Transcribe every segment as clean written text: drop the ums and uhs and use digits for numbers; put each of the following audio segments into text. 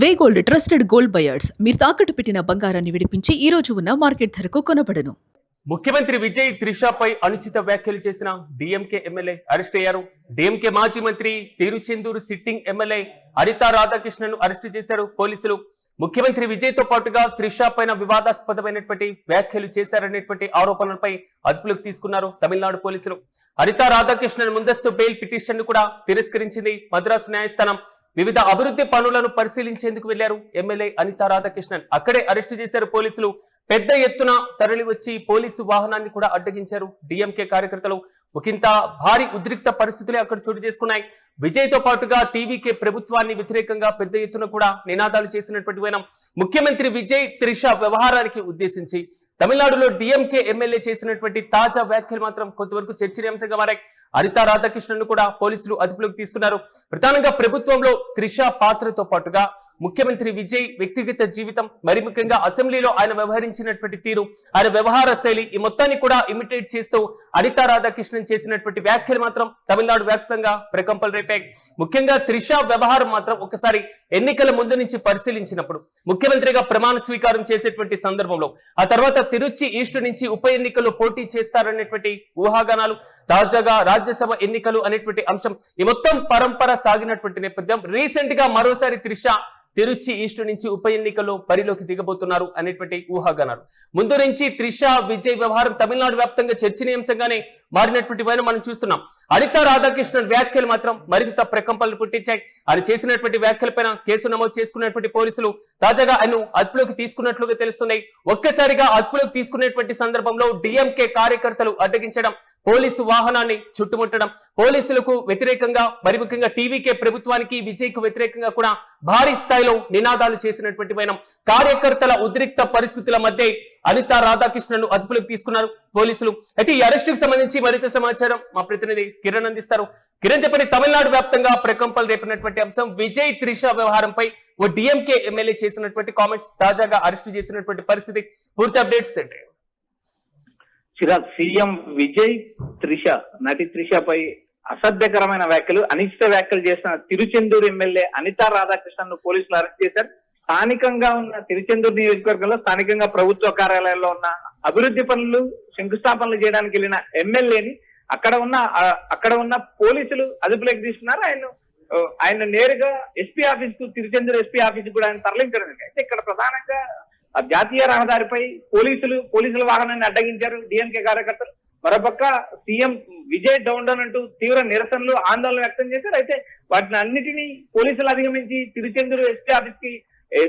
వే gold trusted gold buyers మీరు తాకట్టు పెట్టిన బంగారాన్ని విడిపించి ఈ రోజు ఉన్న మార్కెట్ ధరకు కొనబడను. ముఖ్యమంత్రి విజయ్ త్రిషపై అనుచిత వ్యాఖ్యలు చేసిన డిఎంకే ఎమ్మెల్యే అరెస్ట్ అయ్యారు. డిఎంకే మాజీ మంత్రి తిరుచెందూరు సిట్టింగ్ ఎమ్మెల్యే అనితా రాధాకృష్ణను అరెస్టు చేశారు పోలీసులు. ముఖ్యమంత్రి విజయ్ తో పాటుగా త్రిష పైన వివాదాస్పదమైనటువంటి వ్యాఖ్యలు చేశారనేటువంటి ఆరోపణలపై అదుపులోకి తీసుకున్నారు తమిళనాడు పోలీసులు. అనితా రాధాకృష్ణన్ ముందస్తు బెయిల్ పిటిషన్ ను కూడా తిరస్కరించింది మద్రాసు న్యాయస్థానం. వివిధ అభివృద్ధి పనులను పరిశీలించేందుకు వెళ్లారు ఎమ్మెల్యే అనితా రాధాకృష్ణన్. అక్కడే అరెస్టు చేశారు పోలీసులు. పెద్ద ఎత్తున తరలి వచ్చి పోలీసు వాహనాన్ని కూడా అడ్డగించారు డిఎంకే కార్యకర్తలు. ఒకంత భారీ ఉద్రిక్త పరిస్థితులే అక్కడ చోటు చేసుకున్నాయి. విజయ్ తో పాటుగా టీవీకే ప్రభుత్వాన్ని వ్యతిరేకంగా పెద్ద ఎత్తున కూడా నినాదాలు చేసినటువంటి వైనం. ముఖ్యమంత్రి విజయ్ త్రిష వ్యవహారానికి ఉద్దేశించి తమిళనాడులో డిఎంకే ఎమ్మెల్యే చేసినటువంటి తాజా వ్యాఖ్యలు మాత్రం కొంతవరకు చర్చనీయాంశంగా మారాయి. అనితా రాధాకృష్ణన్ కూడా పోలీసులు అదుపులోకి తీసుకున్నారు. ప్రధానంగా ప్రభుత్వంలో త్రిష పాత్రతో పాటుగా ముఖ్యమంత్రి విజయ్ వ్యక్తిగత జీవితం, మరి ముఖ్యంగా అసెంబ్లీలో ఆయన వ్యవహరించినటువంటి తీరు, ఆయన వ్యవహార శైలి, ఈ మొత్తాన్ని కూడా ఇమిటేట్ చేస్తూ అనితా రాధాకృష్ణన్ చేసినటువంటి వ్యాఖ్యలు మాత్రం తమిళనాడు వ్యాప్తంగా ప్రకంపనలు రేపాయి. ముఖ్యంగా త్రిష వ్యవహారం మాత్రం ఒకసారి ఎన్నికల ముందు నుంచి పరిశీలించినప్పుడు, ముఖ్యమంత్రిగా ప్రమాణ స్వీకారం చేసేటువంటి సందర్భంలో, ఆ తర్వాత తిరుచి ఈస్ట్ నుంచి ఉప ఎన్నికల్లో పోటీ చేస్తారనేటువంటి ఊహాగానాలు, తాజాగా రాజ్యసభ ఎన్నికలు అనేటువంటి అంశం, ఈ మొత్తం పరంపర సాగినటువంటి నేపథ్యం రీసెంట్ గా మరోసారి త్రిష తిరుచి ఈస్ట్ నుంచి ఉప ఎన్నికల్లో బరిలోకి దిగబోతున్నారు అనేటువంటి ఊహాగానాలు. ముందు నుంచి త్రిష విజయ్ వ్యవహారం తమిళనాడు వ్యాప్తంగా చర్చనీయాంశంగానే మారినటువంటి వైన మనం చూస్తున్నాం. అనితా రాధాకృష్ణన్ వ్యాఖ్యలు మాత్రం మరింత ప్రకంపనలు పుట్టించాయి. ఆయన చేసినటువంటి వ్యాఖ్యలపైన కేసు నమోదు చేసుకున్నటువంటి పోలీసులు తాజాగా ఆయన అదుపులోకి తీసుకున్నట్లుగా తెలుస్తున్నాయి. ఒక్కసారిగా అదుపులోకి తీసుకునేటువంటి సందర్భంలో డిఎంకే కార్యకర్తలు అడ్డగించడం, పోలీసు వాహనాన్ని చుట్టుముట్టడం, పోలీసులకు వ్యతిరేకంగా, మరి ముఖ్యంగా టీవీకే ప్రభుత్వానికి విజయ్ కు వ్యతిరేకంగా కూడా భారీ స్థాయిలో నినాదాలు చేసినటువంటి వైనం. కార్యకర్తల ఉద్రిక్త పరిస్థితుల మధ్య అనితా రాధాకృష్ణను అదుపులోకి తీసుకున్నారు పోలీసులు. అయితే ఈ అరెస్టుకు సంబంధించి మరింత సమాచారం మా ప్రతినిధి కిరణ్ అందిస్తారు. కిరణ్ చెప్పండి, తమిళనాడు వ్యాప్తంగా ప్రకంపనలు రేపినటువంటి అంశం విజయ్ త్రిష వ్యవహారంపై ఓ డిఎంకే ఎమ్మెల్యే చేసినటువంటి కామెంట్స్, తాజాగా అరెస్టు చేసినటువంటి పరిస్థితి, పూర్తి అప్డేట్స్ ఏంటి? చిరాగ్, సీఎం విజయ్ నటి త్రిషపై అసభ్యకరమైన వ్యాఖ్యలు, అనిశ్చిత వ్యాఖ్యలు చేసిన తిరుచెందూరు ఎమ్మెల్యే అనితా రాధాకృష్ణన్ ను పోలీసులు అరెస్ట్ చేశారు. స్థానికంగా ఉన్న తిరుచెందూరు నియోజకవర్గంలో స్థానికంగా ప్రభుత్వ కార్యాలయాల్లో ఉన్న అభివృద్ధి పనులు శంకుస్థాపనలు చేయడానికి వెళ్ళిన ఎమ్మెల్యేని అక్కడ ఉన్న పోలీసులు అదుపులోకి తీసుకున్నారు. ఆయన నేరుగా ఎస్పీ ఆఫీస్ కు, తిరుచెందూరు ఎస్పీ ఆఫీస్ కూడా ఆయన తరలించడం. అయితే ఇక్కడ ప్రధానంగా జాతీయ రహదారిపై పోలీసుల వాహనాన్ని అడ్డగించారు డిఎంకే కార్యకర్తలు. మరోపక్క సీఎం విజయ్ డౌన్ అంటూ తీవ్ర నిరసనలు, ఆందోళన వ్యక్తం చేశారు. అయితే వాటిని అన్నిటినీ పోలీసులు అధిగమించి తిరుచెందూరు ఎస్పీ ఆఫీస్ కి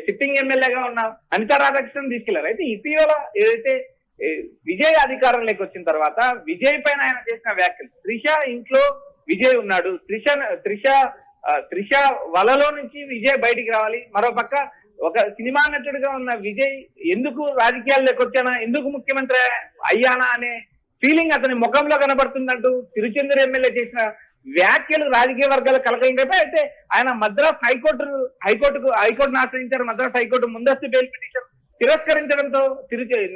సిట్టింగ్ ఎమ్మెల్యేగా ఉన్న అనితా రాధాకృష్ణన్ తీసుకెళ్లారు. అయితే ఇటీవల ఏదైతే విజయ్ అధికారంలోకి వచ్చిన తర్వాత విజయ్ పైన ఆయన చేసిన వ్యాఖ్యలు, త్రిష ఇంట్లో విజయ్ ఉన్నాడు, త్రిష వలలో నుంచి విజయ్ బయటికి రావాలి, మరోపక్క ఒక సినిమా నటుడిగా ఉన్న విజయ్ ఎందుకు రాజకీయాల్లోకి వచ్చానా, ఎందుకు ముఖ్యమంత్రి అయ్యానా అనే ఫీలింగ్ అతని ముఖంలో కనబడుతుందంటూ తిరుచెందూరు ఎమ్మెల్యే చేసిన వ్యాఖ్యలు రాజకీయ వర్గాలు కలకలింపై. అయితే ఆయన మద్రాస్ హైకోర్టును ఆశ్రయించారు. మద్రాస్ హైకోర్టు ముందస్తు బెయిల్ పిటిషన్ తిరస్కరించడంతో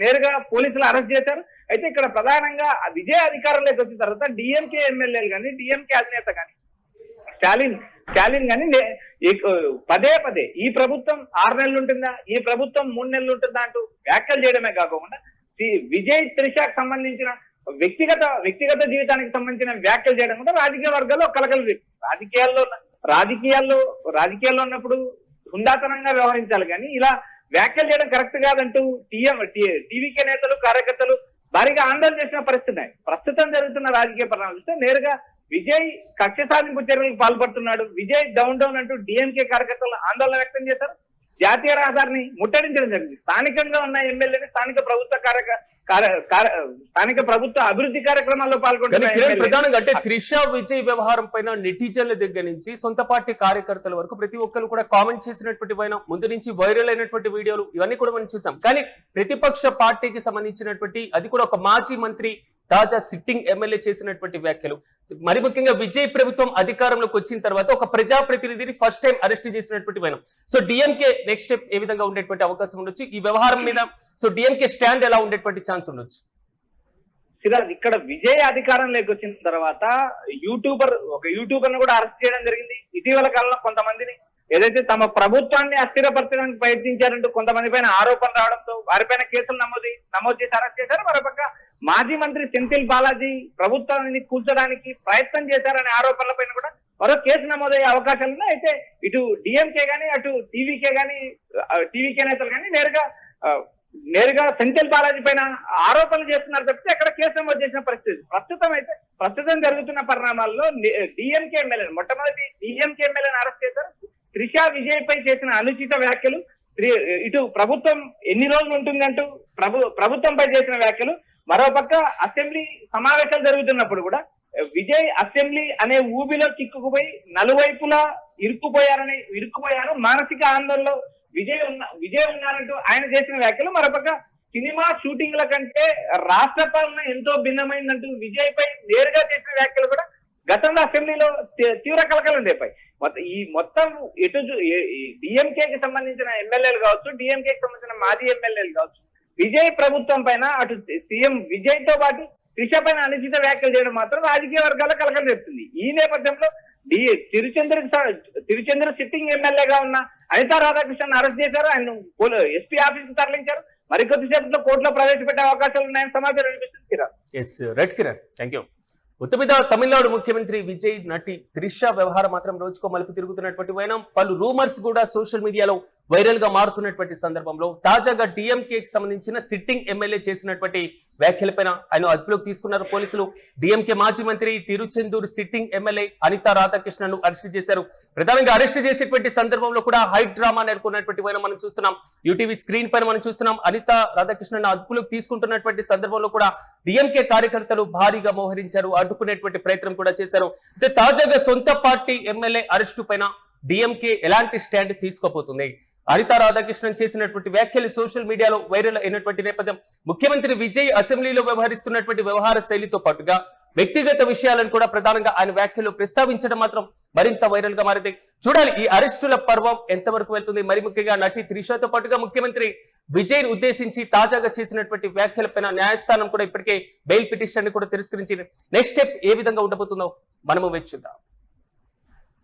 నేరుగా పోలీసులు అరెస్ట్ చేశారు. అయితే ఇక్కడ ప్రధానంగా విజయ్ అధికారంలోకి వచ్చిన తర్వాత డిఎంకే ఎమ్మెల్యేలు కానీ, డిఎంకే అధినేత కానీ, స్టాలిన్ కానీ పదే ఈ ప్రభుత్వం 6 నెలలు ఉంటుందా, ఈ ప్రభుత్వం 3 నెలలు ఉంటుందా అంటూ వ్యాఖ్యలు చేయడమే కాకుండా విజయ్ త్రిషకు సంబంధించిన వ్యక్తిగత జీవితానికి సంబంధించిన వ్యాఖ్యలు చేయడం కూడా రాజకీయ వర్గాల్లో కలకలు. రాజకీయాల్లో ఉన్నప్పుడు హుందాతనంగా వ్యవహరించాలి, కానీ ఇలా వ్యాఖ్యలు చేయడం కరెక్ట్ కాదంటూ టీవీకే నేతలు, కార్యకర్తలు భారీగా ఆందోళన చేసిన పరిస్థితి. ప్రస్తుతం జరుగుతున్న రాజకీయ పరిణామాలు చూస్తే నేరుగా విజయ్ కక్ష సాధింపు చర్యలకు పాల్పడుతున్నాడు, విజయ్ డౌన్ అంటూ డిఎంకే కార్యకర్తలు ఆందోళన వ్యక్తం చేశారు. జాతీయ రహదారిని ముట్టడించడం జరిగింది. స్థానికంగా ఉన్న ఎమ్మెల్యేని స్థానిక ప్రభుత్వ అభివృద్ధి కార్యక్రమాల్లో పాల్గొంటున్నారు. ప్రధానంగా అంటే త్రిష విజయ్ వ్యవహారం పైన నెటిజన్ల దగ్గర నుంచి సొంత పార్టీ కార్యకర్తల వరకు ప్రతి ఒక్కరు కూడా కామెంట్ చేసినటువంటి పైన ముందు నుంచి వైరల్ అయినటువంటి వీడియోలు ఇవన్నీ కూడా మనం చూసాం. కానీ ప్రతిపక్ష పార్టీకి సంబంధించినటువంటి, అది కూడా ఒక మాజీ మంత్రి, తాజా సిట్టింగ్ ఎమ్మెల్యే చేసినటువంటి వ్యాఖ్యలు, మరి ముఖ్యంగా విజయ్ ప్రభుత్వం అధికారంలోకి వచ్చిన తర్వాత ఒక ప్రజాప్రతినిధిని ఫస్ట్ టైం అరెస్ట్ చేసినటువంటి వైనం. సో డిఎంకే నెక్స్ట్ స్టెప్ ఏ విధంగా ఉండేటువంటి అవకాశం ఉండొచ్చు ఈ వ్యవహారం మీద? సో డిఎంకే స్టాండ్ ఎలా ఉండేటువంటి ఛాన్స్ ఉండొచ్చు? ఇక్కడ విజయ్ అధికారంలోకి వచ్చిన తర్వాత ఒక యూట్యూబర్ ను కూడా అరెస్ట్ చేయడం జరిగింది. ఇటీవల కాలంలో కొంతమందిని ఏదైతే తమ ప్రభుత్వాన్ని అస్థిరపరచడానికి ప్రయత్నించారంటూ కొంతమంది పైన ఆరోపణలు రావడంతో వారిపైన కేసులు నమోదు చేసి అరెస్ట్ చేశారు. మరోపక్క మాజీ మంత్రి సెంథిల్ బాలాజీ ప్రభుత్వాన్ని కూల్చడానికి ప్రయత్నం చేశారనే ఆరోపణల పైన కూడా మరో కేసు నమోదయ్యే అవకాశాలు ఉన్నాయి. అయితే ఇటు డిఎంకే గానీ అటు టీవీకే నేతలు కానీ నేరుగా సెంథిల్ బాలాజీ పైన ఆరోపణలు చేస్తున్నారు తప్పితే అక్కడ కేసు నమోదు చేసిన పరిస్థితి. ప్రస్తుతం జరుగుతున్న పరిణామాల్లో డిఎంకే ఎమ్మెల్యే మొట్టమొదటి డిఎంకే ఎమ్మెల్యేని అరెస్ట్ చేశారు. త్రిష విజయ్ పై చేసిన అనుచిత వ్యాఖ్యలు, ఇటు ప్రభుత్వం ఎన్ని రోజులు ఉంటుందంటూ ప్రభుత్వంపై చేసిన వ్యాఖ్యలు, మరోపక్క అసెంబ్లీ సమావేశాలు జరుగుతున్నప్పుడు కూడా విజయ్ అసెంబ్లీ అనే ఊబిలో చిక్కుకుపోయి నలువైపులా ఇరుక్కుపోయారు, మానసిక ఆందోళనలో విజయ్ ఉన్నారంటూ ఆయన చేసిన వ్యాఖ్యలు, మరోపక్క సినిమా షూటింగ్ల కంటే రాష్ట్ర పాలన ఎంతో భిన్నమైందంటూ విజయ్ పై నేరుగా చేసిన వ్యాఖ్యలు కూడా గతంలో అసెంబ్లీలో తీవ్ర కలకలం రేపాయి. ఈ మొత్తం ఎటు డిఎంకేకి సంబంధించిన ఎమ్మెల్యేలు కావచ్చు, డిఎంకేకి సంబంధించిన మాజీ ఎమ్మెల్యేలు కావచ్చు, విజయ్ ప్రభుత్వం పైన అటు సీఎం విజయ్ తో పాటు త్రిష పైన అనుచిత వ్యాఖ్యలు చేయడం మాత్రం రాజకీయ వర్గాల కలకలం చెప్తుంది. ఈ నేపథ్యంలో తిరుచెందూరు సిట్టింగ్ ఎమ్మెల్యేగా ఉన్న అనితా రాధాకృష్ణన్ అరెస్ట్ చేశారు. ఆయన ఎస్పీ ఆఫీస్ కు తరలించారు. మరికొద్దిసేపట్లో కోర్టులో ప్రవేశపెట్టే అవకాశాలు ఉన్నాయని సమాచారం వినిపిస్తుంది. Kiran. Right Kiran, thank you. ఉత్తమిద తమిళనాడు ముఖ్యమంత్రి విజయ్ నటి త్రిష వ్యవహారం మాత్రం రోజుకో మలుపు తిరుగుతున్నటువంటి వైనం, పలు రూమర్స్ కూడా సోషల్ మీడియాలో వైరల్ గా మారుతున్నటువంటి సందర్భంలో తాజాగా డిఎంకేకి సంబంధించిన సిట్టింగ్ ఎమ్మెల్యే చేసినటువంటి వ్యాఖ్యలపైన ఆయన అదుపులోకి తీసుకున్నారు పోలీసులు. డిఎంకే మాజీ మంత్రి తిరుచెందూరు సిట్టింగ్ ఎమ్మెల్యే అనితా రాధాకృష్ణను అరెస్ట్ చేశారు. ప్రధానంగా అరెస్ట్ చేసేటువంటి సందర్భంలో కూడా హై డ్రామా నెలకొన్నటువంటి వైనం మనం చూస్తున్నాం. యూటీవీ స్క్రీన్ పైన మనం చూస్తున్నాం. అనితా రాధాకృష్ణను అదుపులోకి తీసుకుంటున్నటువంటి సందర్భంలో కూడా డిఎంకే కార్యకర్తలు భారీగా మోహరించారు, అడ్డుకునేటువంటి ప్రయత్నం కూడా చేశారు. అయితే తాజాగా సొంత పార్టీ ఎమ్మెల్యే అరెస్టు పైన డిఎంకే ఎలాంటి స్టాండ్ తీసుకోబోతుంది? అనితా రాధాకృష్ణన్ చేసినటువంటి వ్యాఖ్యలు సోషల్ మీడియాలో వైరల్ అయినటువంటి నేపథ్యం, ముఖ్యమంత్రి విజయ్ అసెంబ్లీలో వ్యవహరిస్తున్నటువంటి వ్యవహార శైలితో పాటుగా వ్యక్తిగత విషయాలను కూడా ప్రధానంగా ఆయన వ్యాఖ్యలు ప్రస్తావించడం మాత్రం మరింత వైరల్ గా మారింది. చూడాలి ఈ అరెస్టుల పర్వం ఎంతవరకు వెళ్తుంది. మరి ముఖ్యంగా నటి త్రిషతో పాటుగా ముఖ్యమంత్రి విజయ్ ఉద్దేశించి తాజాగా చేసినటువంటి వ్యాఖ్యలపైన న్యాయస్థానం కూడా ఇప్పటికే బెయిల్ పిటిషన్ ని కూడా తిరస్కరించింది. నెక్స్ట్ స్టెప్ ఏ విధంగా ఉండబోతుందో మనము వేచి చూద్దాం.